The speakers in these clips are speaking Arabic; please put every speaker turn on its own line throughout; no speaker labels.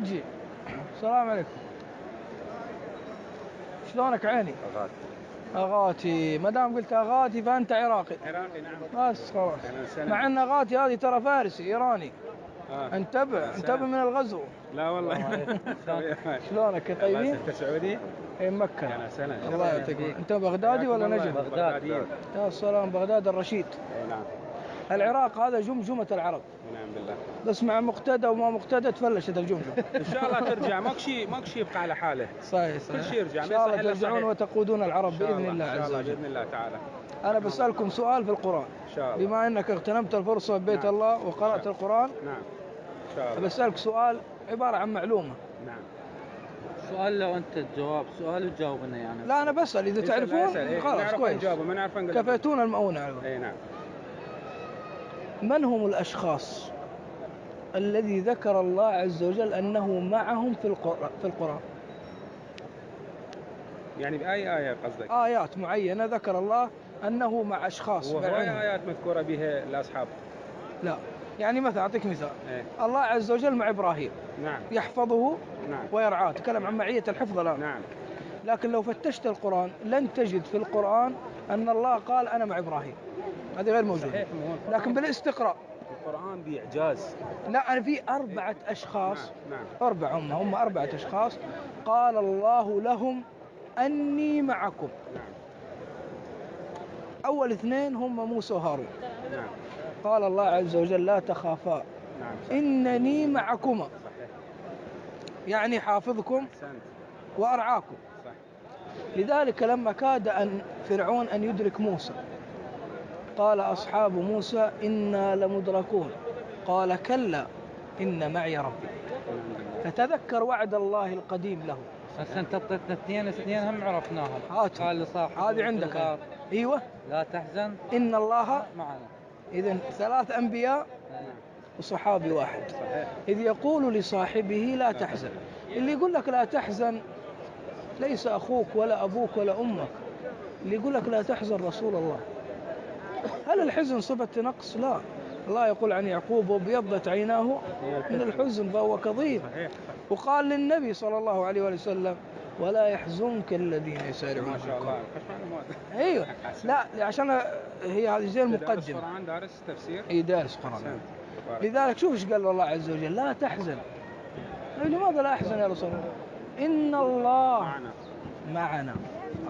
جي. السلام عليكم. شلونك عيني؟
أغاتي.
أغاتي، ما دام قلت أغاتي فأنت عراقي.
عراقي نعم.
بس خلاص. مع أن أغاتي هذه ترى فارسي إيراني. انتبه من الغزو.
لا والله.
شلونك طيبين؟
أنت سعودي؟
إيه مكة.
أنا سنة.
الله يعطيك. أنت بغدادي ولا نجم؟
بغدادي.
يا سلام، بغداد الرشيد.
نعم.
العراق هذا جمجمة العرب.
نعم بالله.
بس مع مقتدى وما مقتدى تفلشت الجمجمة.
إن شاء الله ترجع، ماكشي يبقى على حاله.
صحيح.
كل شيء يرجع.
إن شاء الله ترجعون وتقودون العرب بإذن الله عز وجل.
بإذن الله تعالى.
أنا بسألكم سؤال في القرآن.
إن شاء الله.
بما أنك اغتنمت الفرصة ببيت الله وقرأت القرآن.
نعم. إن شاء الله.
بسألك سؤال عبارة عن معلومة.
نعم.
سؤال لو أنت تجاوب سؤال وتجاوبنا يعني.
لا أنا بسأل إذا تعرفون خلاص كويس.
ما نعرف نقول.
كفيتون المؤونة.
أي نعم. من
هم الأشخاص الذي ذكر الله عز وجل أنه معهم في القرآن؟
يعني بأي آية قصدك؟
آيات معينة ذكر الله أنه مع أشخاص.
وهي آيات مذكورة بها الأصحاب؟
لا. يعني مثلا أعطيك مثال. الله عز وجل مع إبراهيم.
نعم.
يحفظه.
نعم.
ويرعاه. تكلم عن معية الحفظ الآن.
نعم.
لكن لو فتشت القرآن لن تجد في القرآن أن الله قال أنا مع إبراهيم. هذه غير موجودة. لكن بالاستقراء
القرآن بإعجاز.
لا، أنا في 4 أشخاص.
نعم.
4 هم 4 أشخاص قال الله لهم أني معكم.
نعم.
أول 2 هم موسى وهارون.
نعم.
قال الله عز وجل لا تخافا.
نعم.
إنني معكما.
صحيح.
يعني حافظكم.
أحسنت.
وأرعاكم.
صح.
لذلك لما كاد فرعون أن يدرك موسى قال أصحاب موسى إنا لمدركون قال كلا إن معي ربي. فتذكر وعد الله القديم له.
بس أنت اعطيتنا 2 هم عرفناهم.
قال
لصاحب
هذه عندك. أيوة.
لا تحزن
إن الله
معنا.
إذن 3 أنبياء وصحابي واحد.
صحيح.
إذ يقول لصاحبه لا تحزن. اللي يقول لك لا تحزن ليس أخوك ولا أبوك ولا أمك. اللي يقول لك لا تحزن رسول الله. هل الحزن صفة نقص؟ لا. الله يقول عن يعقوب وبيضت عيناه من الحزن فهو كظيم. وقال للنبي صلى الله عليه وسلم ولا يحزنك الذين يسارعون.
ما شاء الله.
ايوه. لا عشان هي هذه زي المقدمة.
دارس تفسير.
اي دارس قرآن. لذلك شوف ايش قال الله عز وجل لا تحزن. لماذا لا أحزن يا رسول الله؟ إن الله معنا.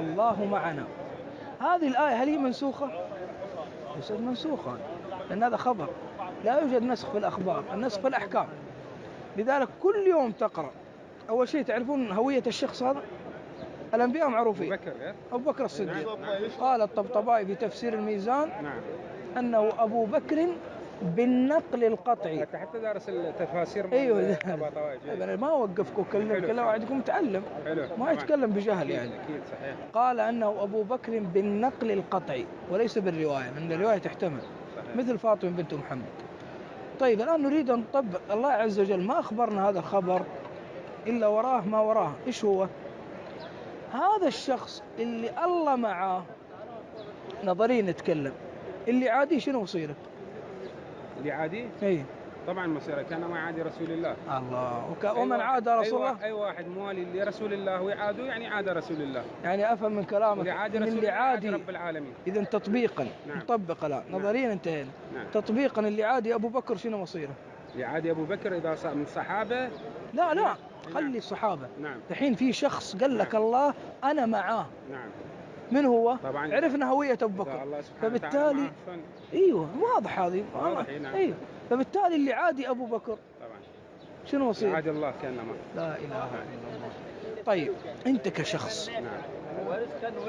الله معنا. هذه الآية هل هي منسوخة؟ ليست منسوخة، لأن هذا خبر. لا يوجد نسخ في الأخبار، النسخ في الأحكام. لذلك كل يوم تقرأ. أول شيء تعرفون هوية الشخص هذا؟ الأنبياء معروفين. أبو بكر الصديق. قال الطبطبائي في تفسير الميزان أنه أبو بكر بالنقل القطعي.
حتى دارس التفاسير.
ايوه. انا ما اوقفك وكلمك، كل واحدكم متعلم ما يتكلم بجهل يعني.
اكيد صحيح.
قال انه ابو بكر بالنقل القطعي وليس بالروايه، لان الروايه تحتمل. صحيح. مثل فاطمه بنت محمد. طيب الان نريد ان نطبق. الله عز وجل ما اخبرنا هذا الخبر الا وراه ما وراه. ايش هو هذا الشخص اللي الله معاه؟ نظريا نتكلم. اللي عادي شنو مصيره؟
اللي عادي؟
اي
طبعا مصيره كان ما عادي رسول الله.
الله. ومن عاد رسول الله.
أي واحد موالي لرسول الله ويعاده يعني عاد رسول الله.
يعني أفهم من كلامك
اللي عادي رب العالمين.
إذن تطبيقا. نعم. نطبق لا. نظريا انتهينا. نعم. تطبيقا اللي عادي أبو بكر شنو مصيره؟
اللي عادي أبو بكر إذا صار من صحابة.
لا خلي الصحابة.
نعم.
الحين في شخص قال لك الله أنا معاه.
نعم.
من هو؟
طبعا
عرفنا هوية أبو بكر. فبالتالي واضح واضح هذه.
نعم.
ايوه. فبالتالي اللي عادي أبو بكر
طبعا
شنو مصير؟
عادي الله كان ما.
لا إله إلا الله. طيب أنت كشخص.
نعم.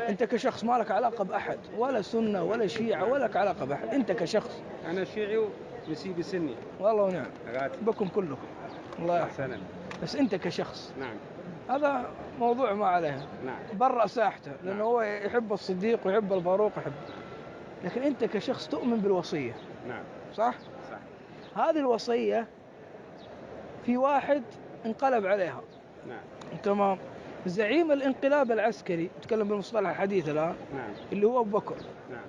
أنت كشخص ما لك علاقة بأحد ولا سنة ولا شيعة ولا لك علاقة بأحد. أنت كشخص.
أنا شيعي ونسيبي سني.
والله ونعم. بكم كلكم. الله
يحفظك.
بس أنت كشخص.
نعم.
هذا موضوع ما عليه.
نعم.
برأ ساحته لأنه هو يحب الصديق ويحب الفاروق ويحب. لكن أنت كشخص تؤمن بالوصية.
نعم.
صح؟ هذه الوصية في واحد انقلب عليها.
نعم.
تمام. زعيم الانقلاب العسكري، نتكلم بالمصطلح الحديث الآن.
نعم.
اللي هو أبو بكر.
نعم.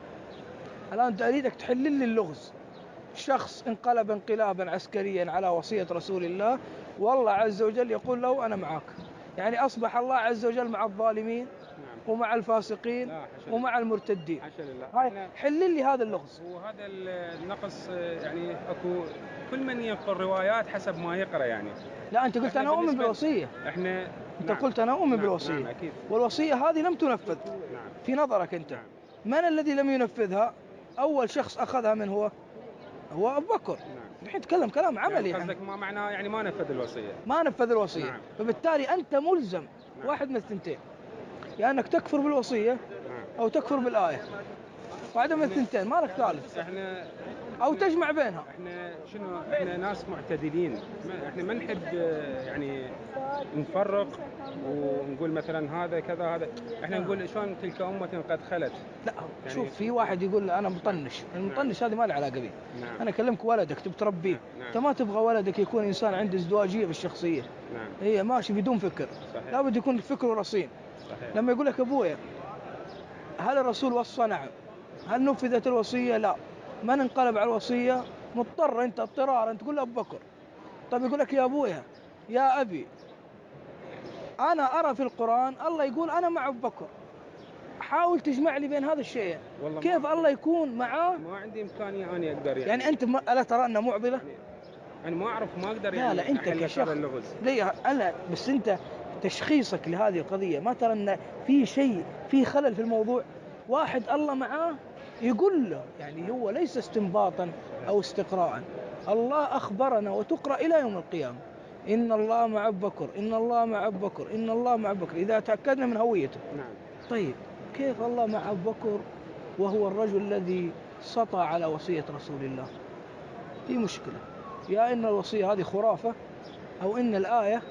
الآن أريدك تحلل لي اللغز. شخص انقلب انقلابا عسكريا على وصية رسول الله والله عز وجل يقول له أنا معك. يعني أصبح الله عز وجل مع الظالمين ومع الفاسقين ومع المرتدين. هاي حل لي هذا اللغز.
وهذا النقص يعني اكو كل من يقرأ الروايات حسب ما يقرأ يعني.
لا أنت قلت أنا أؤمن بالوصية. أنت قلت أنا أؤمن بالوصية.
أكيد.
والوصية هذه لم تنفذ. في نظرك أنت. من الذي لم ينفذها؟ أول شخص أخذها من هو أبو بكر. الحين تكلم كلام عملي.
يعني قصدك ما معناه يعني ما نفذ الوصية.
ما نفذ الوصية. فبالتالي أنت ملزم واحد من الثنتين، يا يعني أنك تكفر بالوصية أو تكفر بالآية، واحدة من الثنتين، ما لك ثالث. أو تجمع بينها.
احنا ناس معتدلين، احنا ما نحب يعني نفرق ونقول مثلا هذا كذا هذا. احنا نقول شلون تلك أمة قد خلت.
لا يعني شوف، في واحد يقول أنا مطنش، المطنش هذه ما له علاقة به. أنا أكلمك ولدك تبي تربيه. أنت ما تبغى ولدك يكون إنسان عنده ازدواجية بالشخصية. هي ماشي بدون فكر. لابد يكون فكره رصين. لما يقول لك أبويا هل الرسول وصى؟ نعم. هل نفذت الوصية؟ لا. من انقلب على الوصية؟ مضطر أنت اضطرار أنت تقول أبو بكر. طب يقول لك يا أبويا يا أبي أنا أرى في القرآن الله يقول أنا مع أبو بكر، حاول تجمع لي بين هذا الشيء. كيف الله يكون معاه؟
ما عندي إمكانية أنا أقدر
يعني أنت ألا ترى أنه معضلة؟
أنا ما أعرف ما أقدر يعني.
لا أنت كشخص أنا بس أنت تشخيصك لهذه القضية ما ترى أن في شيء في خلل في الموضوع. واحد الله معاه يقول له، يعني هو ليس استنباطا أو استقراء، الله أخبرنا وتقرأ إلى يوم القيامة إن الله مع أبو بكر، إن الله مع أبو بكر، إن الله مع أبو بكر، إذا تأكدنا من هويته. طيب كيف الله مع أبو بكر وهو الرجل الذي سطى على وصية رسول الله؟ في مشكلة، يا إن الوصية هذه خرافة أو إن الآية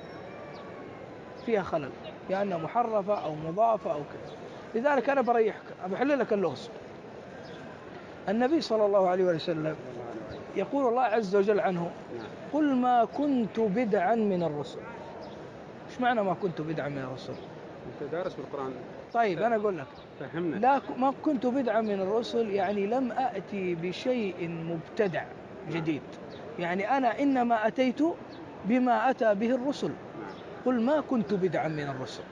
فيها خلل، يا إنها محرفة أو مضافة أو كذا. لذلك أنا بريحك، بحل لك اللغز. النبي صلى الله عليه وسلم يقول الله عز وجل عنه قل ما كنت بدعا من الرسل. إيش معنى ما كنت بدعا من الرسل؟
أنت دارس بالقرآن.
طيب أنا أقول لك
فهمنا.
لا، ما كنت بدعا من الرسل يعني لم أأتي بشيء مبتدع جديد، يعني أنا إنما أتيت بما أتى به الرسل. قل ما كنت بدعا من الرسل،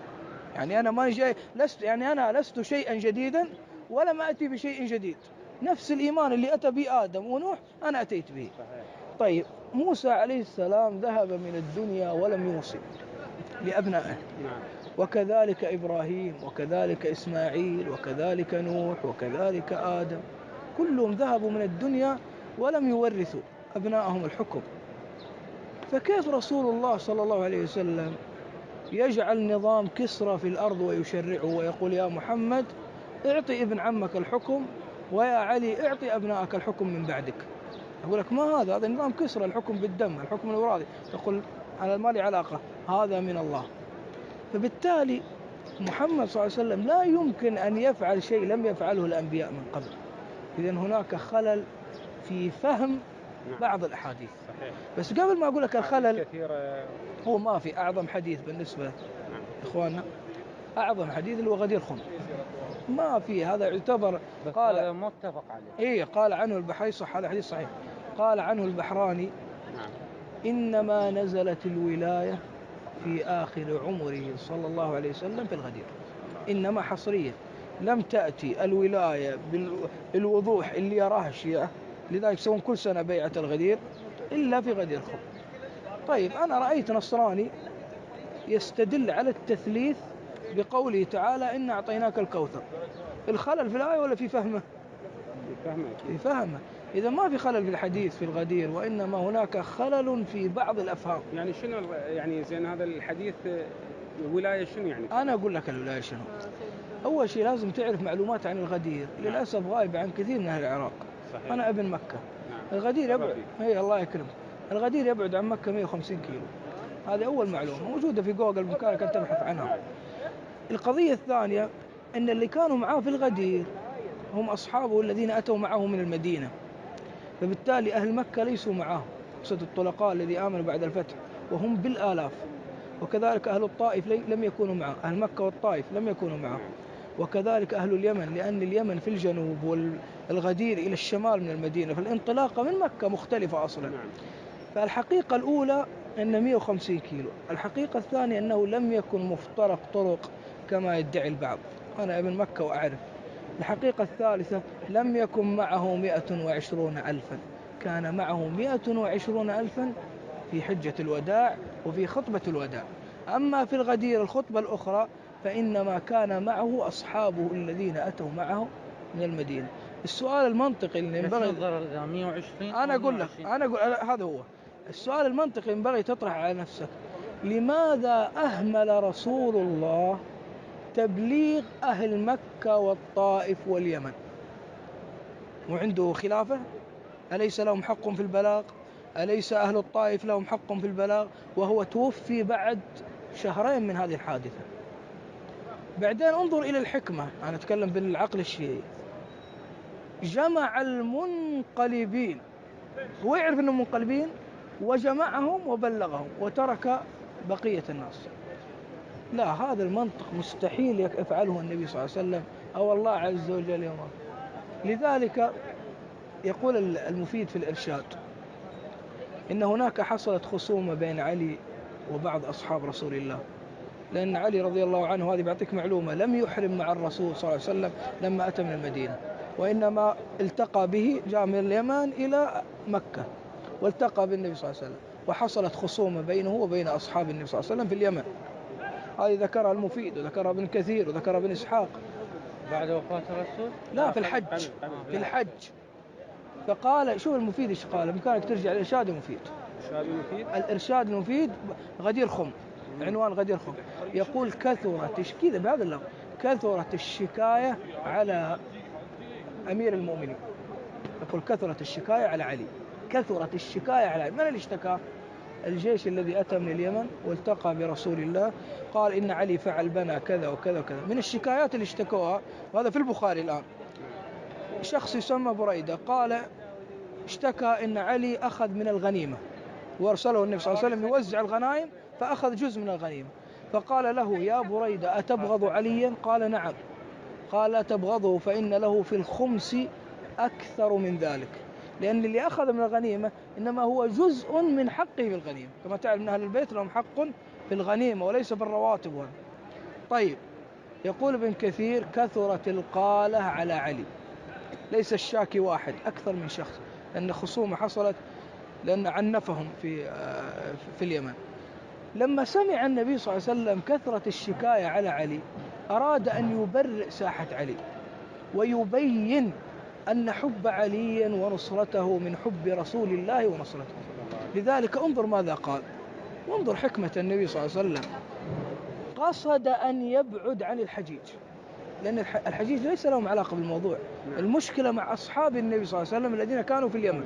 يعني أنا ما جاي أنا لست شيئا جديدا ولم أتي بشيء جديد. نفس الإيمان اللي أتى به آدم ونوح أنا أتيت به. طيب موسى عليه السلام ذهب من الدنيا ولم يوصي لأبنائه، وكذلك إبراهيم وكذلك إسماعيل وكذلك نوح وكذلك آدم، كلهم ذهبوا من الدنيا ولم يورثوا أبنائهم الحكم. فكيف رسول الله صلى الله عليه وسلم يجعل نظام كسرى في الأرض ويشرعه ويقول يا محمد اعطي ابن عمك الحكم ويا علي اعطي أبنائك الحكم من بعدك؟ أقول لك ما هذا نظام كسرى، الحكم بالدم، الحكم الوراثي. يقول على المال علاقة، هذا من الله. فبالتالي محمد صلى الله عليه وسلم لا يمكن أن يفعل شيء لم يفعله الأنبياء من قبل. إذن هناك خلل في فهم بعض الأحاديث. بس قبل ما أقول لك الخلل، هو ما في أعظم حديث بالنسبة إخواننا، أعظم حديث اللي هو غدير خم، ما في، هذا يعتبر
قال متفق عليه.
إيه قال عنه البحراني، صح هذا حديث صحيح، قال عنه البحراني إنما نزلت الولاية في آخر عمره صلى الله عليه وسلم في الغدير، إنما حصرية، لم تأتي الولاية بالوضوح اللي يراه الشيعة، لذلك يسوون كل سنة بيعة الغدير إلا في غدير خم. طيب أنا رأيت نصراني يستدل على التثليث بقوله تعالى إن أعطيناك الكوثر. الخلل في الآية ولا في فهمه؟ في فهمه. إذا ما في خلل في الحديث في الغدير، وإنما هناك خلل في بعض الأفهام.
يعني شنو يعني زين هذا الحديث الولاية شنو يعني؟
أنا أقول لك الولاية شنو. أول شيء لازم تعرف معلومات عن الغدير، للأسف غائبة عن كثير من أهل العراق. صحيح. أنا ابن مكة. الغدير يبعد، هي الله يكرمك، الغدير يبعد عن مكة 150 كيلو. هذه أول معلومة موجودة في جوجل، بإمكانك أن تبحث عنها. القضية الثانية أن اللي كانوا معاه في الغدير هم أصحابه الذين أتوا معه من المدينة، فبالتالي أهل مكة ليسوا معه، قصد الطلقاء الذي آمنوا بعد الفتح وهم بالآلاف. وكذلك أهل الطائف لم يكونوا معه، أهل مكة والطائف لم يكونوا معه. وكذلك أهل اليمن، لأن اليمن في الجنوب والغدير إلى الشمال من المدينة، فالانطلاقة من مكة مختلفة أصلا. فالحقيقة الأولى أن 150 كيلو. الحقيقة الثانية أنه لم يكن مفترق طرق كما يدعي البعض، أنا ابن مكة وأعرف. الحقيقة الثالثة لم يكن معه 120 ألفا، كان معه 120 ألفا في حجة الوداع وفي خطبة الوداع. أما في الغدير الخطبة الأخرى فإنما كان معه أصحابه الذين أتوا معه من المدينة. السؤال المنطقي اللي ينبغي
120
أنا أقول لك هذا هو السؤال المنطقي ينبغي تطرح على نفسك: لماذا أهمل رسول الله تبليغ أهل مكة والطائف واليمن؟ وعنده خلافة؟ أليس لهم حق في البلاغ؟ أليس أهل الطائف لهم حق في البلاغ؟ وهو توفي بعد شهرين من هذه الحادثة. بعدين انظر إلى الحكمة، أنا أتكلم بالعقل الشيعي. جمع المنقلبين، هو يعرف أنهم منقلبين وجمعهم وبلغهم وترك بقية الناس. لا، هذا المنطق مستحيل يفعله النبي صلى الله عليه وسلم أو الله عز وجل يوم. لذلك يقول المفيد في الإرشاد إن هناك حصلت خصومة بين علي وبعض أصحاب رسول الله، لأن علي رضي الله عنه، هذه بعطيك معلومة، لم يحرم مع الرسول صلى الله عليه وسلم لما أتى من المدينة، وإنما التقى به، جاء من اليمن إلى مكة والتقى بالنبي صلى الله عليه وسلم، وحصلت خصومة بينه وبين أصحاب النبي صلى الله عليه وسلم في اليمن. هذه ذكرها المفيد وذكرها ابن كثير وذكرها ابن إسحاق.
بعد وفاة الرسول؟
لا، في الحج. في الحج. فقال، شوف المفيد ايش قال، بإمكانك ترجع الإرشاد المفيد. الإرشاد المفيد غدير خم، عنوان غدير خم، يقول كثرت كذا بهذا اللفظ: كثرت الشكاية على أمير المؤمنين. يقول كثرت الشكاية على علي، كثرت الشكاية على علي. من اللي اشتكى؟ الجيش الذي أتى من اليمن والتقى برسول الله، قال إن علي فعل بنا كذا وكذا وكذا. من الشكايات اللي اشتكوها، وهذا في البخاري الآن، شخص يسمى بريدة قال اشتكى إن علي أخذ من الغنيمة، وارسله النبي صلى الله عليه وسلم يوزع الغنائم، فأخذ جزء من الغنيمة، فقال له: يا بريدة أتبغض عليا؟ قال: نعم. قال: لا تبغضه، فإن له في الخمس أكثر من ذلك، لأن اللي أخذ من الغنيمة إنما هو جزء من حقه في الغنيمة، كما تعلم أن أهل البيت لهم حق في الغنيمة وليس بالرواتب. طيب، يقول ابن كثير: كثرت القالة على علي، ليس الشاكي واحد، أكثر من شخص، لأن خصومة حصلت لأن عنفهم في اليمن. لما سمع النبي صلى الله عليه وسلم كثرة الشكاية على علي، أراد أن يبرئ ساحة علي ويبين أن حب علي ونصرته من حب رسول الله ونصرته. لذلك انظر ماذا قال، وانظر حكمة النبي صلى الله عليه وسلم. قصد أن يبعد عن الحجيج، لأن الحجيج ليس لهم علاقة بالموضوع. المشكلة مع أصحاب النبي صلى الله عليه وسلم الذين كانوا في اليمن،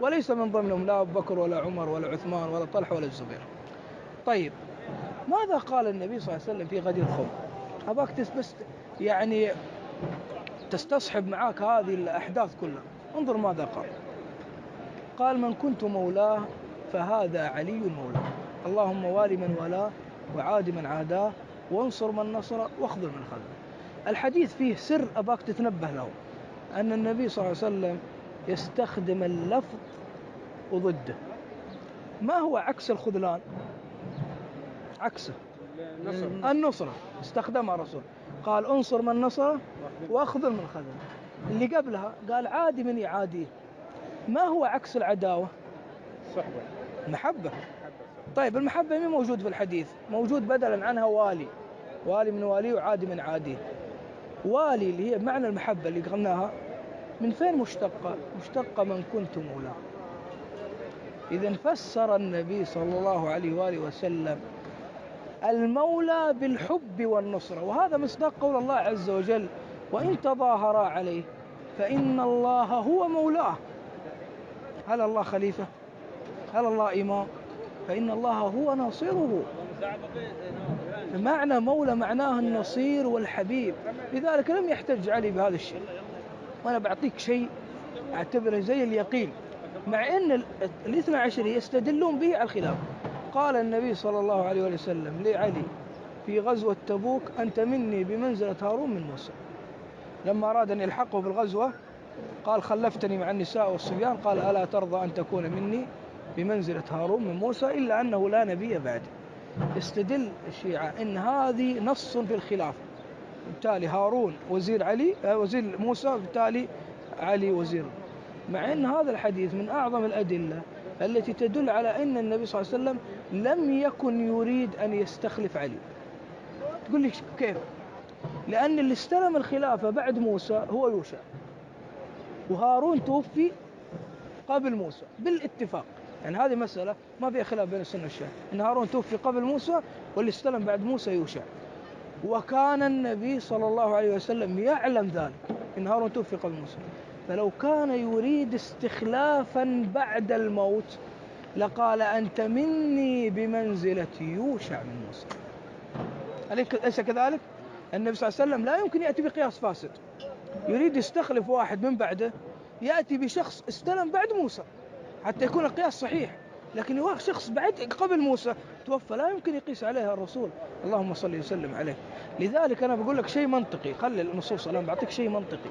وليس من ضمنهم لا أبو بكر ولا عمر ولا عثمان ولا طلحة ولا الزبير. طيب، ماذا قال النبي صلى الله عليه وسلم في غدير خم؟ أباك بس يعني تستصحب معاك هذه الأحداث كلها. انظر ماذا قال. قال: من كنت مولاه فهذا علي مولاه، اللهم والي من والاه وعاد من عاداه وانصر من نصره واخذل من خذله. الحديث فيه سر أباك تتنبه له، أن النبي صلى الله عليه وسلم يستخدم اللفظ وضده. ما هو عكس الخذلان؟ عكسه النصرة، استخدمها الرسول، قال: انصر من نصره واخذل من خذله. اللي قبلها قال: عادي من يعاديه. ما هو عكس العداوة؟
صحبة،
المحبة. طيب، المحبة مين موجود في الحديث؟ موجود بدلا عنها والي، والي من واليه وعادي من عاديه. والي اللي هي معنى المحبة اللي قلناها، من فين مشتقة؟ مشتقة من كنت مولاه. إذن فسر النبي صلى الله عليه وآله وسلم المولى بالحب والنصرة، وهذا مصداق قول الله عز وجل: وإن تظاهرا عليه فإن الله هو مولاه. هل الله خليفة؟ هل الله إمام؟ فإن الله هو ناصره. معنى مولى معناه النصير والحبيب. لذلك لم يحتج علي بهذا الشيء. وأنا بعطيك شيء أعتبره زي اليقين، مع أن الاثنى عشرية يستدلون به على الخلاف. قال النبي صلى الله عليه وسلم لعلي في غزوة تبوك: أنت مني بمنزلة هارون من موسى. لما أراد أن يلحقه بالغزوة قال: خلفتني مع النساء والصبيان. قال: ألا ترضى أن تكون مني بمنزلة هارون من موسى إلا أنه لا نبي بعده. استدل الشيعة إن هذه نص في الخلافة، بالتالي هارون وزير علي وزير موسى، بالتالي علي وزير، مع أن هذا الحديث من أعظم الأدلة التي تدل على أن النبي صلى الله عليه وسلم لم يكن يريد أن يستخلف علي. تقول لي كيف؟ لأن اللي استلم الخلافة بعد موسى هو يوشع، وهارون توفي قبل موسى بالاتفاق، يعني هذه مسألة ما فيها خلاف بين السنة والشيعة، إن هارون توفي قبل موسى واللي استلم بعد موسى يوشع. وكان النبي صلى الله عليه وسلم يعلم ذلك، إن هارون توفي قبل موسى، فلو كان يريد استخلافا بعد الموت لقال أنت مني بمنزلة يوشع من موسى. أليس كذلك؟ النبي صلى الله عليه وسلم لا يمكن يأتي بقياس فاسد، يريد يستخلف واحد من بعده يأتي بشخص استلم بعد موسى حتى يكون القياس صحيح، لكن هو شخص بعد قبل موسى توفى لا يمكن يقيس عليها الرسول اللهم صل وسلم عليه. لذلك أنا بقول لك شيء منطقي، خلي النصوص، أنا بعطيك شيء منطقي.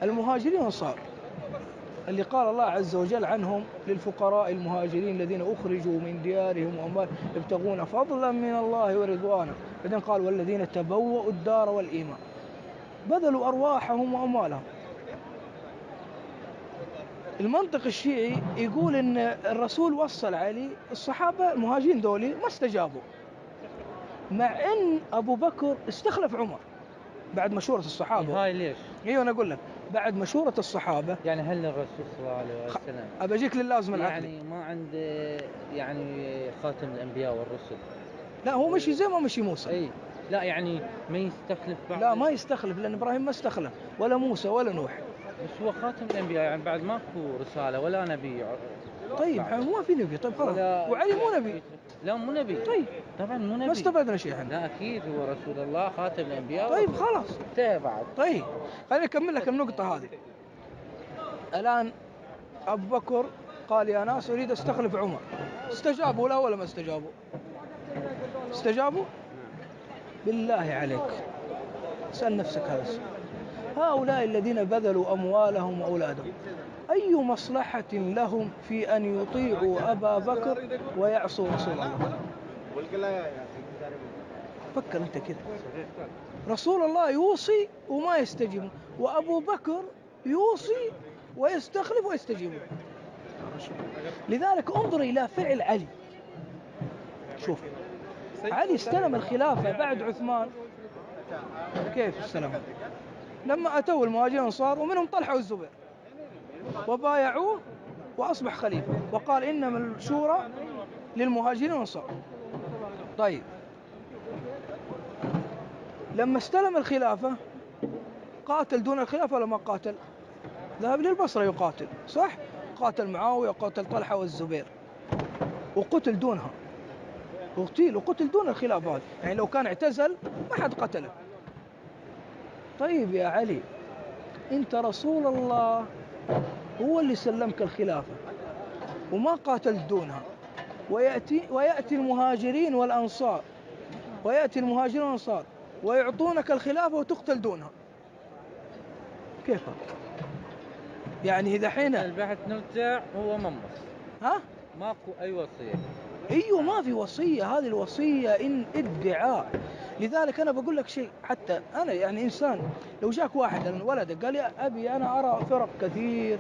المهاجرين والأنصار اللي قال الله عز وجل عنهم للفقراء المهاجرين الذين أخرجوا من ديارهم وأموالهم يبتغون فضلا من الله ورضوانا، بعدين قال والذين تبوأوا الدار والإيمان، بذلوا أرواحهم وأموالهم. المنطق الشيعي يقول إن الرسول وصل علي، الصحابة المهاجرين دولي ما استجابوا، مع إن أبو بكر استخلف عمر بعد مشورة الصحابة.
هاي ليش؟
أيوة أنا أقول لك بعد مشورة الصحابة.
يعني هل الرسول صلى الله عليه وسلم
أبى أجيك للازم العقلي،
يعني ما عنده يعني خاتم الأنبياء والرسل؟
لا هو مشي زي ما مشي موسى.
أي لا يعني ما يستخلف بعد؟
لا ما يستخلف، لأن إبراهيم ما استخلف ولا موسى ولا نوح.
بس هو خاتم الأنبياء، يعني بعد ماكو رسالة ولا نبي.
طيب ما في نبي، طيب خلاص، وعلي مو نبي.
لا مو نبي.
طيب
طبعا مو نبي،
ما استفدنا شيء احنا.
لا أكيد هو رسول الله خاتم الأنبياء.
طيب خلاص
انتهى بعد.
طيب خليني أكمل لك النقطة هذه. الآن أبو بكر قال يا ناس أريد أستخلف عمر، استجابوا له ولا ما استجابوا؟ استجابوا؟ بالله عليك سأل نفسك هذا السؤال. هؤلاء الذين بذلوا أموالهم وأولادهم أي مصلحة لهم في أن يطيعوا أبا بكر ويعصوا رسول الله؟ فكر أنت كذا، رسول الله يوصي وما يستجيب، وأبو بكر يوصي ويستخلف ويستجيب. لذلك انظر إلى فعل علي. شوف علي استلم الخلافة بعد عثمان، كيف استلم؟ لما أتوا المهاجرين والأنصار ومنهم طلحة والزبير وبايعوه وأصبح خليفة، وقال إنما الشورى للمهاجرين والأنصار. طيب لما استلم الخلافة قاتل دون الخلافة ولا ما قاتل؟ ذهب للبصرة يقاتل، صح؟ قاتل معاوية وقاتل طلحة والزبير وقتل دونها، اغتيل وقتل دون الخلافة، يعني لو كان اعتزل ما حد قتله. طيب يا علي انت رسول الله هو اللي سلمك الخلافة وما قاتلت دونها، ويأتي المهاجرين والأنصار ويعطونك الخلافة وتقتل دونها، كيف؟ يعني إذا حين
البحث نرجع هو منص،
ها؟
ماكو أي وصية.
ايوه ما في وصية، هذه الوصية إن ادعاء. لذلك أنا بقول لك شيء، حتى أنا يعني إنسان لو جاك واحد من ولدك قال لي أبي أنا أرى فرق كثير